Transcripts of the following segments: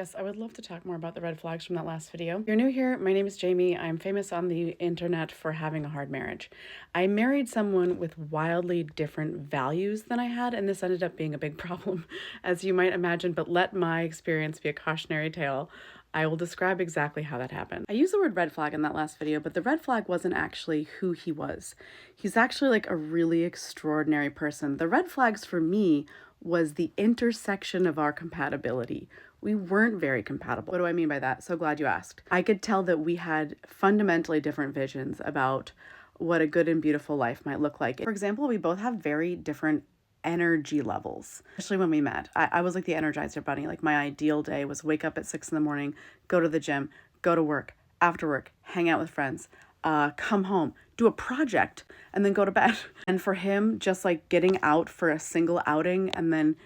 Yes, I would love to talk more about the red flags from that last video. If you're new here, my name is Jamie. I'm famous on the internet for having a hard marriage. I married someone with wildly different values than I had, and this ended up being a big problem, as you might imagine, but let my experience be a cautionary tale. I will describe exactly how that happened. I used the word red flag in that last video, but the red flag wasn't actually who he was. He's actually like a really extraordinary person. The red flags for me was the intersection of our compatibility. We weren't very compatible. What do I mean by that? So glad you asked. I could tell that we had fundamentally different visions about what a good and beautiful life might look like. For example, we both have very different energy levels, especially when we met. I was like the Energizer Bunny. Like my ideal day was wake up at 6 in the morning, go to the gym, go to work, after work, hang out with friends, come home, do a project, and then go to bed. And for him, just like getting out for a single outing and then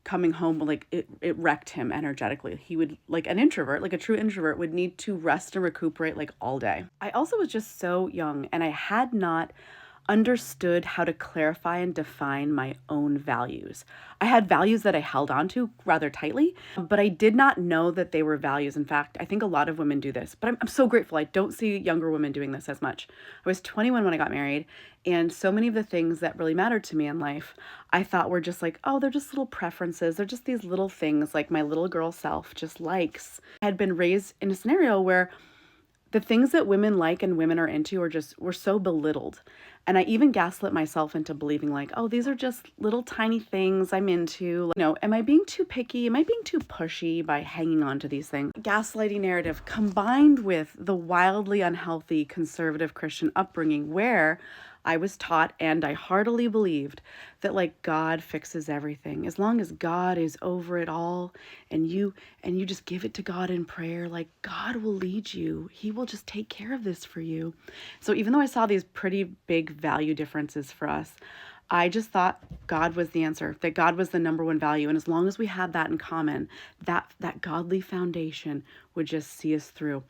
coming home, like it wrecked him energetically. He would, like an introvert, like a true introvert, would need to rest and recuperate like all day. I also was just so young and I had not understood how to clarify and define my own values. I had values that I held onto rather tightly, but I did not know that they were values. In fact, I think a lot of women do this, but I'm so grateful. I don't see younger women doing this as much. I was 21 when I got married, and so many of the things that really mattered to me in life, I thought were just like, oh, they're just little preferences. They're just these little things like my little girl self just likes. I had been raised in a scenario where the things that women like and women are into were so belittled. And I even gaslit myself into believing like, oh, these are just little tiny things I'm into. Am I being too picky? Am I being too pushy by hanging on to these things? Gaslighting narrative combined with the wildly unhealthy conservative Christian upbringing where I was taught and I heartily believed that like God fixes everything. As long as God is over it all and you just give it to God in prayer, like God will lead you. He will just take care of this for you. So even though I saw these pretty big value differences for us, I just thought God was the answer, that God was the number one value. And as long as we had that in common, that godly foundation would just see us through.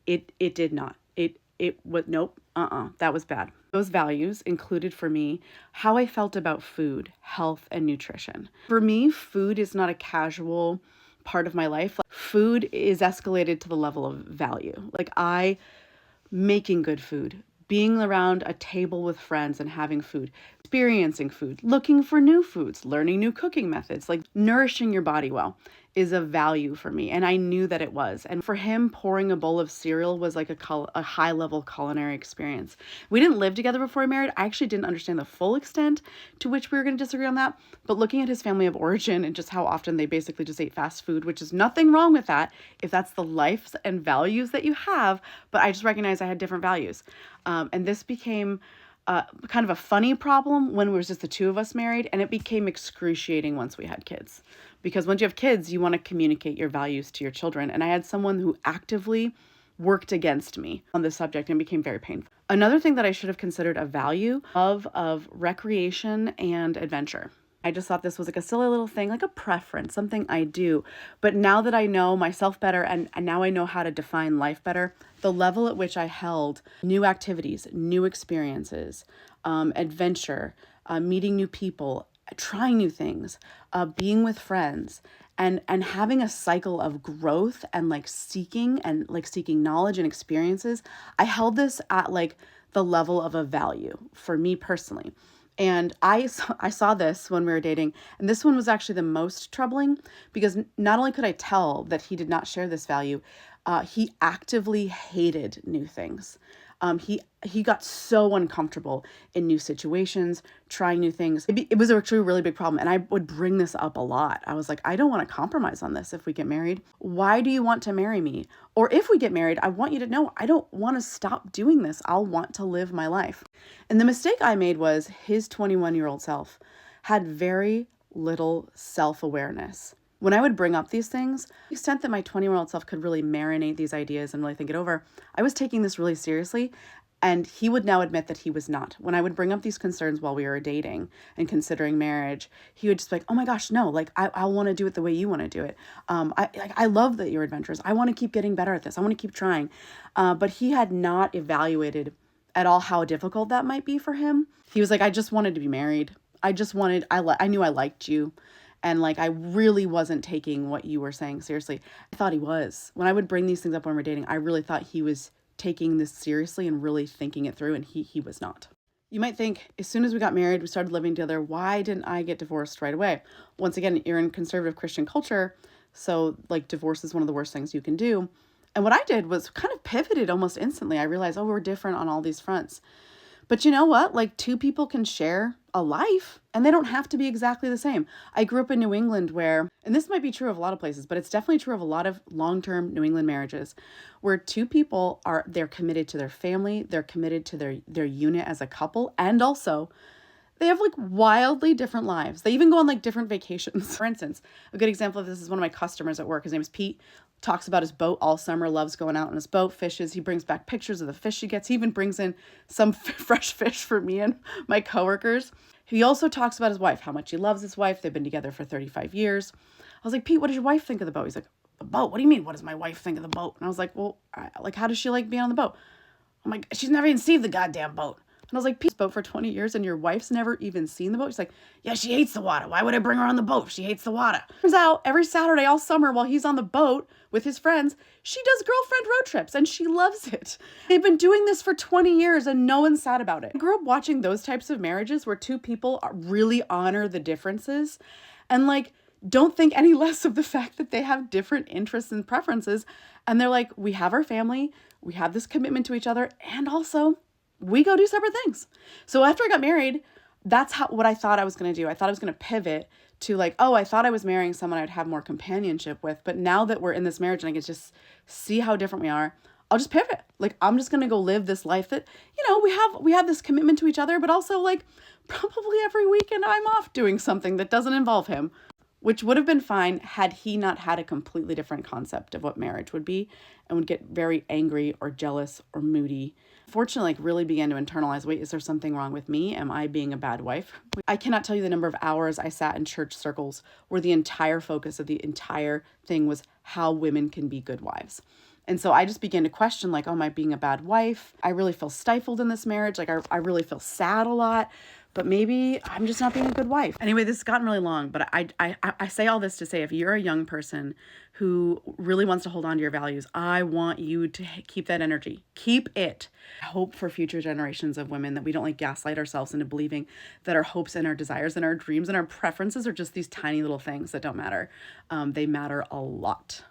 It did not. It was nope. That was bad. Those values included for me how I felt about food, health, and nutrition. For me, food is not a casual part of my life. Like, food is escalated to the level of value. Like making good food, being around a table with friends and having food, experiencing food, looking for new foods, learning new cooking methods, like nourishing your body well is a value for me. And I knew that it was. And for him, pouring a bowl of cereal was like a high level culinary experience. We didn't live together before we married. I actually didn't understand the full extent to which we were going to disagree on that. But looking at his family of origin and just how often they basically just ate fast food, which is nothing wrong with that if that's the lives and values that you have. But I just recognized I had different values. And this became kind of a funny problem when it was just the two of us married, and it became excruciating once we had kids. Because once you have kids, you want to communicate your values to your children. And I had someone who actively worked against me on this subject and became very painful. Another thing that I should have considered a value of recreation and adventure. I just thought this was like a silly little thing, like a preference, something I do. But now that I know myself better and now I know how to define life better, the level at which I held new activities, new experiences, adventure, meeting new people, trying new things, being with friends, and having a cycle of growth and seeking knowledge and experiences, I held this at like the level of a value for me personally. And I saw this when we were dating, and this one was actually the most troubling because not only could I tell that he did not share this value, he actively hated new things. He got so uncomfortable in new situations, trying new things. It was actually a really big problem. And I would bring this up a lot. I was like, I don't want to compromise on this if we get married. Why do you want to marry me? Or if we get married, I want you to know I don't want to stop doing this. I'll want to live my life. And the mistake I made was his 21-year-old self had very little self-awareness. When I would bring up these things, to the extent that my 20-year-old self could really marinate these ideas and really think it over, I was taking this really seriously. And he would now admit that he was not. When I would bring up these concerns while we were dating and considering marriage, he would just be like, oh my gosh, no, like I want to do it the way you want to do it. I love that you're adventurous. I want to keep getting better at this. I want to keep trying. But he had not evaluated at all how difficult that might be for him. He was like, I just wanted to be married. I knew I liked you. And like, I really wasn't taking what you were saying seriously. I thought he was. When I would bring these things up when we're dating, I really thought he was taking this seriously and really thinking it through, and he was not. You might think, as soon as we got married, we started living together, why didn't I get divorced right away? Once again, you're in conservative Christian culture, so like divorce is one of the worst things you can do. And what I did was kind of pivoted almost instantly. I realized, oh, we're different on all these fronts. But you know what? Like, two people can share a life and they don't have to be exactly the same. I grew up in New England where, and this might be true of a lot of places, but it's definitely true of a lot of long-term New England marriages where two people they're committed to their family, they're committed to their unit as a couple, and also they have like wildly different lives. They even go on like different vacations. For instance, a good example of this is one of my customers at work. His name is Pete. Talks about his boat all summer, loves going out on his boat, fishes. He brings back pictures of the fish he gets. He even brings in some fresh fish for me and my coworkers. He also talks about his wife, how much he loves his wife. They've been together for 35 years. I was like, Pete, what does your wife think of the boat? He's like, the boat? What do you mean? What does my wife think of the boat? And I was like, well, like, how does she like being on the boat? I'm like, she's never even seen the goddamn boat. And I was like, Pete's boat for 20 years and your wife's never even seen the boat? She's like, yeah, she hates the water. Why would I bring her on the boat if she hates the water? Turns out every Saturday all summer while he's on the boat with his friends, she does girlfriend road trips and she loves it. They've been doing this for 20 years and no one's sad about it. I grew up watching those types of marriages where two people really honor the differences and like, don't think any less of the fact that they have different interests and preferences. And they're like, we have our family, we have this commitment to each other, and also we go do separate things. So after I got married, that's what I thought I was going to do. I thought I was going to pivot to like, oh, I thought I was marrying someone I'd have more companionship with. But now that we're in this marriage and I can just see how different we are, I'll just pivot. Like, I'm just going to go live this life that, we have this commitment to each other, but also like probably every weekend I'm off doing something that doesn't involve him, which would have been fine had he not had a completely different concept of what marriage would be and would get very angry or jealous or moody. Fortunately, like really began to internalize, wait, is there something wrong with me? Am I being a bad wife? I cannot tell you the number of hours I sat in church circles where the entire focus of the entire thing was how women can be good wives. And so I just began to question, like, oh, am I being a bad wife? I really feel stifled in this marriage. Like, I really feel sad a lot, but maybe I'm just not being a good wife. Anyway, this has gotten really long, but I say all this to say, if you're a young person who really wants to hold on to your values, I want you to keep that energy. Keep it. I hope for future generations of women that we don't like gaslight ourselves into believing that our hopes and our desires and our dreams and our preferences are just these tiny little things that don't matter. They matter a lot.